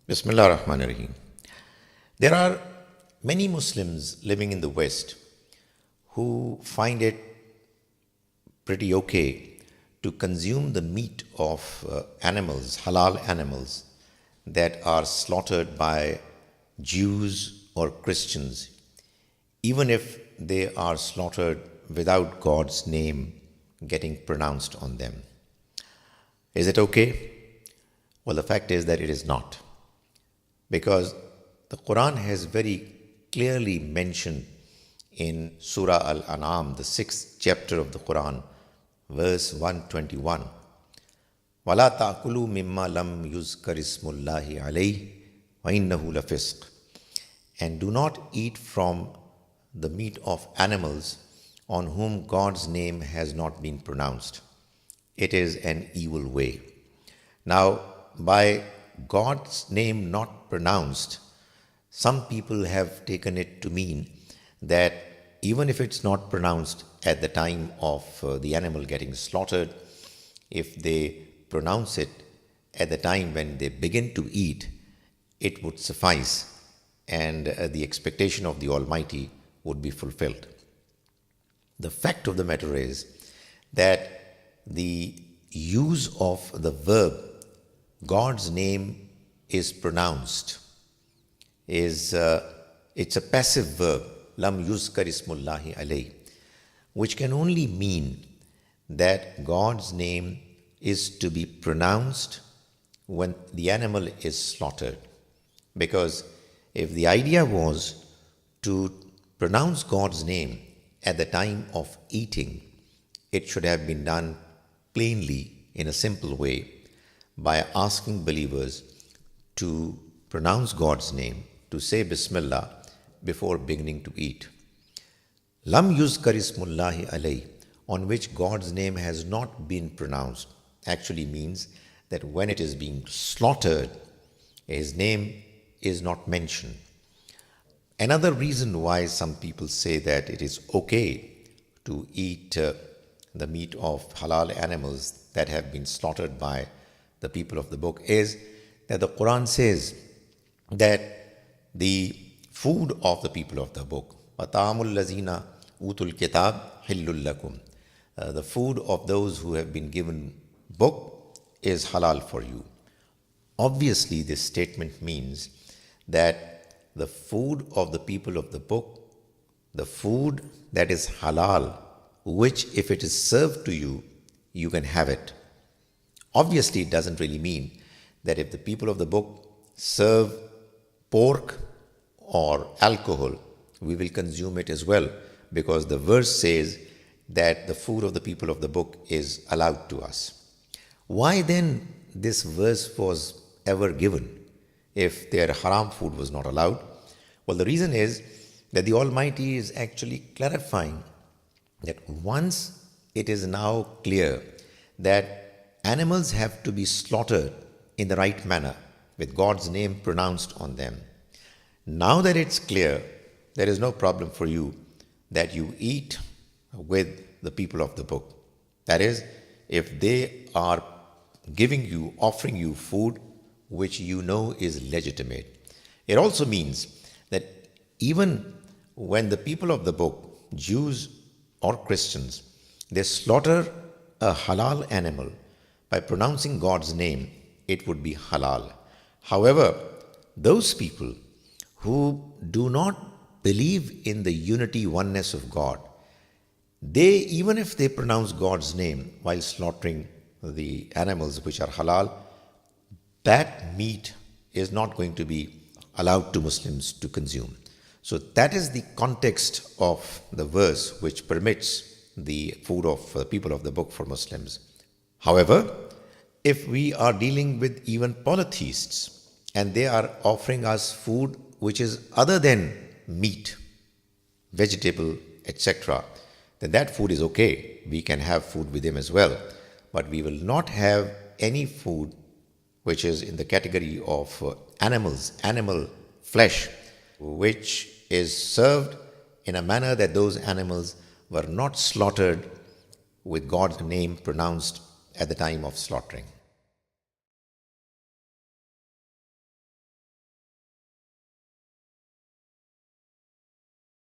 Bismillah ar-Rahman ar-Rahim. There are many Muslims living in the West who find it pretty okay to consume the meat of animals, halal animals, that are slaughtered by Jews or Christians, even if they are slaughtered without God's name getting pronounced on them. Is it okay? Well, the fact is that it is not. Because the Quran has very clearly mentioned in Surah Al-An'am, the 6th chapter of the Quran, verse 121, وَلَا تَأْكُلُوا مِمَّا لَمْ يُذْكَرِ اسْمُ اللَّهِ عَلَيْهِ وَإِنَّهُ لَفِسْقٌ. And do not eat from the meat of animals on whom God's name has not been pronounced. It is an evil way. Now, by God's name not pronounced, some people have taken it to mean that even if it's not pronounced at the time of the animal getting slaughtered, if they pronounce it at the time when they begin to eat, it would suffice, and the expectation of the Almighty would be fulfilled. The fact of the matter is that the use of the verb God's name is pronounced it's a passive verb, lam yuzkar ismullahi alayh, which can only mean that God's name is to be pronounced when the animal is slaughtered. Because if the idea was to pronounce God's name at the time of eating, it should have been done plainly in a simple way by asking believers to pronounce God's name, to say Bismillah before beginning to eat. Lam yuzkar ismullahi alayh, on which God's name has not been pronounced, actually means that when it is being slaughtered, His name is not mentioned. Another reason why some people say that it is okay to eat the meat of halal animals that have been slaughtered by the people of the book is that the Quran says that the food of the people of the book, وَطَعَامُ الَّذِينَ أُوتُوا الْكِتَابَ حِلٌّ لَكُمْ, the food of those who have been given book is halal for you. Obviously, this statement means that the food of the people of the book, the food that is halal, which if it is served to you, you can have it. Obviously, it doesn't really mean that if the people of the book serve pork or alcohol, we will consume it as well, because the verse says that the food of the people of the book is allowed to us. Why then this verse was ever given if their haram food was not allowed? Well, the reason is that the Almighty is actually clarifying that once it is now clear that animals have to be slaughtered in the right manner, with God's name pronounced on them. Now that it's clear, there is no problem for you that you eat with the people of the book. That is, if they are giving you, offering you food which you know is legitimate. It also means that even when the people of the book, Jews or Christians, they slaughter a halal animal, by pronouncing God's name, it would be halal. However, those people who do not believe in the unity, oneness of God, they, even if they pronounce God's name while slaughtering the animals which are halal, that meat is not going to be allowed to Muslims to consume. So that is the context of the verse which permits the food of the people of the book for Muslims. However, if we are dealing with even polytheists and they are offering us food which is other than meat, vegetable, etc., then that food is okay. We can have food with them as well. But we will not have any food which is in the category of animals, animal flesh, which is served in a manner that those animals were not slaughtered with God's name pronounced at the time of slaughtering.